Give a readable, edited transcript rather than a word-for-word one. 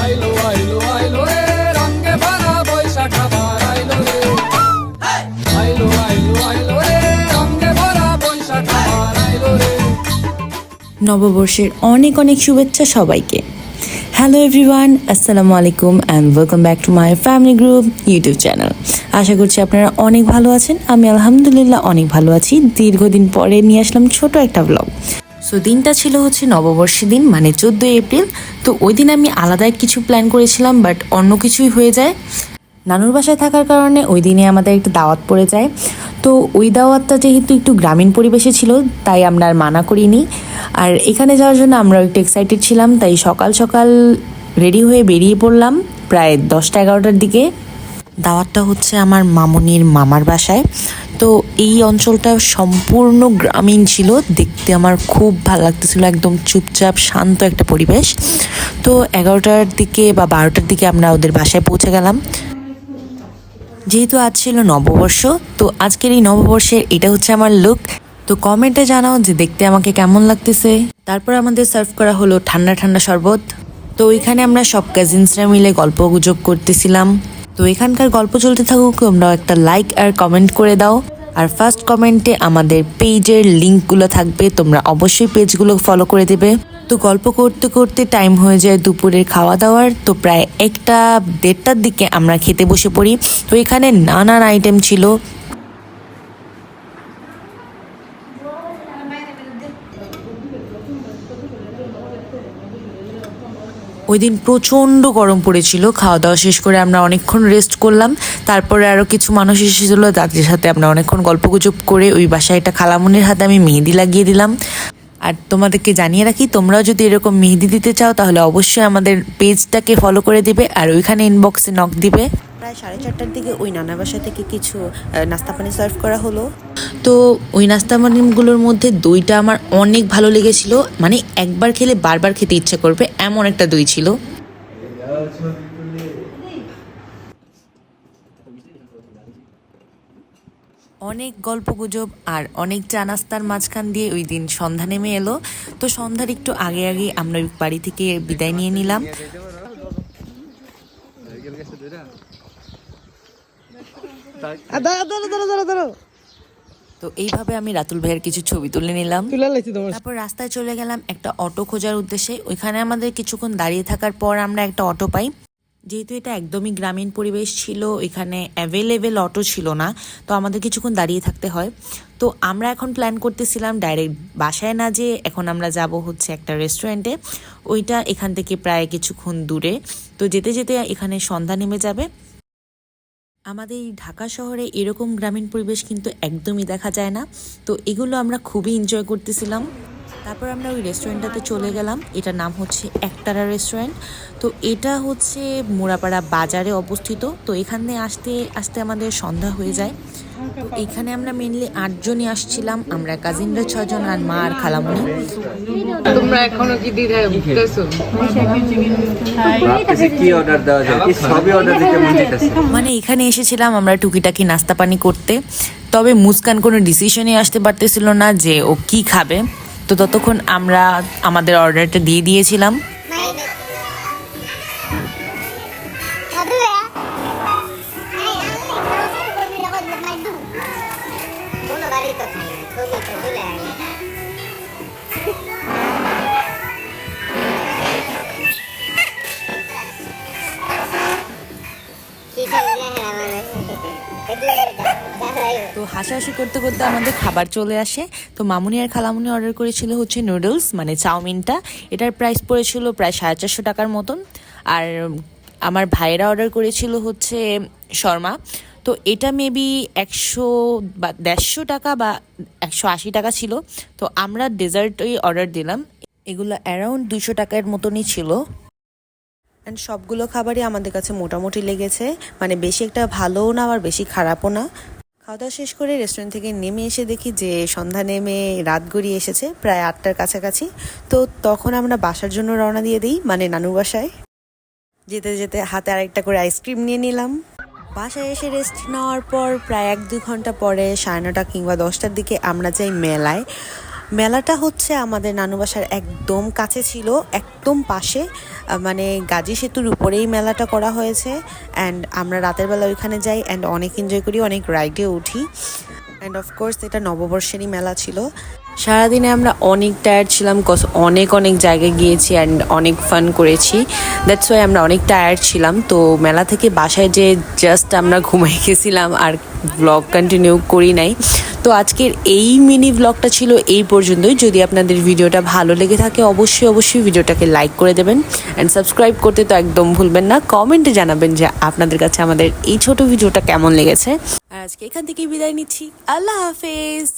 আইলো আইলো আইলো রে রঙে ভরা বৈশাখ আবার আইলো রে আইলো আইলো আইলো রে রঙে ভরা বৈশাখ আবার আইলো রে। নববর্ষের অনেক অনেক শুভেচ্ছা সবাইকে। হ্যালো এভরিওয়ান, আসসালামু আলাইকুম and welcome back to my family group YouTube channel. আশা করছি আপনারা অনেক ভালো আছেন। আমি আলহামদুলিল্লাহ অনেক ভালো আছি। দীর্ঘদিন পরে নিয়ে আসলাম ছোট একটা ব্লগ। সো দিনটা ছিল হচ্ছে নববর্ষের দিন, মানে 14 এপ্রিল। তো ওই দিন আমি আলাদা কিছু প্ল্যান করেছিলাম, বাট অন্য কিছুই হয়ে যায়। নানুর বাসায় থাকার কারণে ওই দিনে আমাদের একটু দাওয়াত পড়ে যায়। তো ওই দাওয়াতটা যেহেতু একটু গ্রামীণ পরিবেশে ছিল, তাই আমরা আর মানা করিনি। আর এখানে যাওয়ার জন্য আমরা একটু এক্সাইটেড ছিলাম, তাই সকাল সকাল রেডি হয়ে বেরিয়ে পড়লাম প্রায় 10টা-11টার দিকে। দাওয়াতটা হচ্ছে আমার মামুনির মামার বাসায়। তো এই অঞ্চলটা সম্পূর্ণ গ্রামীণ ছিল, দেখতে আমার খুব ভালো লাগতেছিল। একদম চুপচাপ শান্ত একটা পরিবেশ। তো 11টার দিকে বা 12টার দিকে আমরা ওদের বাসায় পৌঁছে গেলাম। যেহেতু আজ ছিল নববর্ষ, তো আজকের এই নববর্ষের এটা হচ্ছে আমার লুক। তো কমেন্টে জানাও যে দেখতে আমাকে কেমন লাগতেছে। তারপর আমাদের সার্ভ করা হলো ঠান্ডা ঠান্ডা শরবত। তো ওইখানে আমরা সব কাজিনসরা মিলে গল্প গুজব করতেছিলাম। তো এখানকার গল্প চলতে থাকুক, তোমরা একটা লাইক আর কমেন্ট করে দাও। আর ফার্স্ট কমেন্টে আমাদের পেজের লিঙ্কগুলো থাকবে, তোমরা অবশ্যই পেজগুলো ফলো করে দেবে। তো গল্প করতে করতে টাইম হয়ে যায় দুপুরের খাওয়া দাওয়ার। তো প্রায় 1টা-1:30টার দিকে আমরা খেতে বসে পড়ি। তো এখানে নানান আইটেম ছিল। ওই দিন প্রচণ্ড গরম পড়েছিল। খাওয়া দাওয়া শেষ করে আমরা অনেকক্ষণ রেস্ট করলাম। তারপরে আরও কিছু মানুষ এসেছিল, তাদের সাথে আমরা অনেকক্ষণ গল্পগুজব করে ওই বাসায় একটা খালামুনির হাতে আমি মেহেদি লাগিয়ে দিলাম। আর তোমাদেরকে জানিয়ে রাখি, তোমরাও যদি এরকম মেহেদি দিতে চাও তাহলে অবশ্যই আমাদের পেজটাকে ফলো করে দিবে আর ওইখানে ইনবক্সে নক দিবে। প্রায় 4:30টার দিকে ওই নানা বাসা থেকে কিছু নাস্তা পানি সার্ভ করা হলো। তো ওই নাস্তা পানিগুলোর মধ্যে দইটা আমার অনেক ভালো লেগেছিল, মানে একবার খেলে বারবার খেতে ইচ্ছে করবে এমন একটা দই ছিল। অনেক গল্পগুজব আর অনেক চা নাস্তার মাঝখান দিয়ে ওই দিন সন্ধ্যা নেমে এলো। তো সন্ধ্যার একটু আগে আগে আমরা ওই বাড়ি থেকে বিদায় নিয়ে নিলাম। তো এইভাবে আমি রাতুল ভাইয়ের কিছু ছবি তুলে নিলাম। তারপর রাস্তায় চলে গেলাম একটা অটো খোঁজার উদ্দেশ্যে। ওইখানে আমাদের কিছুক্ষণ দাঁড়িয়ে থাকার পর আমরা একটা অটো পাই। যেহেতু এটা একদমই গ্রামীণ পরিবেশ ছিল, এখানে অ্যাভেলেবেল অটো ছিল না, তো আমাদের কিছুক্ষণ দাঁড়িয়ে থাকতে হয়। তো আমরা এখন প্ল্যান করতেছিলাম ডাইরেক্ট বাসায় না যেয়ে এখন আমরা যাব হচ্ছে একটা রেস্টুরেন্টে। ওইটা এখান থেকে প্রায় কিছুক্ষণ দূরে। তো যেতে যেতে এখানে সন্ধ্যা নেমে যাবে। আমাদের এই ঢাকা শহরে এরকম গ্রামীণ পরিবেশ কিন্তু একদমই দেখা যায় না। তো এগুলো আমরা খুবই এনজয় করতেছিলাম। তারপর আমরা ওই রেস্টুরেন্টটাতে চলে গেলাম। এটার নাম হচ্ছে একতারা রেস্টুরেন্ট। তো এটা হচ্ছে মোড়াপাড়া বাজারে অবস্থিত। তো এখানে আসতে আসতে আমাদের সন্ধ্যা হয়ে যায়। তো এখানে আমরা মেনলি 8জনই আসছিলাম, আমরা কাজিনরা 6জন আর মা আর খালামুনি। তোমরা এখনো কি দ্বিধায় ভুগতেছো? কি অর্ডার দেওয়া যায়, কি সবই অর্ডার দিতে মন চাইতেছে। মানে এখানে এসেছিলাম আমরা টুকিটাকি নাস্তা পানি করতে। তবে মুস্কান কোনো ডিসিশনে আসতে পারতেছিল না যে ও কি খাবে। তো ততক্ষণ আমরা আমাদের অর্ডারটা দিয়ে দিয়েছিলাম। তো হাসাহাসি করতে করতে আমাদের খাবার চলে আসে। তো মামুনি আর খালামুনি অর্ডার করেছিল হচ্ছে নুডলস, মানে চাউমিনটা। এটার প্রাইস পড়েছিল প্রায় 450 টাকার মতন। আর আমার ভাইয়েরা অর্ডার করেছিল হচ্ছে শর্মা। তো এটা মেবি 100 বা 150 টাকা বা 180 টাকা ছিল। তো আমরা ডেজার্টই অর্ডার দিলাম। এগুলো অ্যারাউন্ড 200 টাকার মতনই ছিল। অ্যান্ড সবগুলো খাবারই আমাদের কাছে মোটামুটি লেগেছে, মানে বেশি একটা ভালোও না আবার বেশি খারাপও না। খাওয়া দাওয়া শেষ করে রেস্টুরেন্ট থেকে নেমে এসে দেখি যে সন্ধ্যা নেমে রাত গড়িয়ে এসেছে, প্রায় 8টার কাছাকাছি। তো তখন আমরা বাসার জন্য রওনা দিয়ে দিই, মানে নানুর বাসায়। যেতে যেতে হাতে আরেকটা করে আইসক্রিম নিয়ে নিলাম। বাসায় এসে রেস্ট নেওয়ার পর প্রায় 1-2 ঘন্টা পরে 9:30 কিংবা 10টার দিকে আমরা যাই মেলায়। মেলাটা হচ্ছে আমাদের নানু বাসার একদম কাছে ছিল, একদম পাশে, মানে গাজী সেতুর উপরেই মেলাটা করা হয়েছে। অ্যান্ড আমরা রাতের বেলা ওইখানে যাই অ্যান্ড অনেক এনজয় করি, অনেক রাইডে উঠি। অ্যান্ড অফকোর্স এটা নববর্ষেরই মেলা ছিল। সারাদিনে আমরা অনেক টায়ার্ড ছিলাম, অনেক অনেক জায়গায় গিয়েছি অ্যান্ড অনেক ফান করেছি। দ্যাটস ওয়াই আমরা অনেক টায়ার্ড ছিলাম। তো মেলা থেকে বাসায় যে জাস্ট আমরা ঘুমাই গেছিলাম আর ব্লগ কন্টিনিউ করি নাই। তো আজকের এই মিনি ব্লগটা ছিল এই পর্যন্তই। যদি আপনাদের ভিডিওটা ভালো লেগে থাকে অবশ্যই ভিডিওটাকে লাইক করে দেবেন অ্যান্ড সাবস্ক্রাইব করতে তো একদম ভুলবেন না। কমেন্টে জানাবেন যে আপনাদের কাছে আমাদের এই ছোট ভিডিওটা কেমন লেগেছে। আর আজকে এখান থেকেই বিদায় নিচ্ছি। আল্লাহ হাফেজ।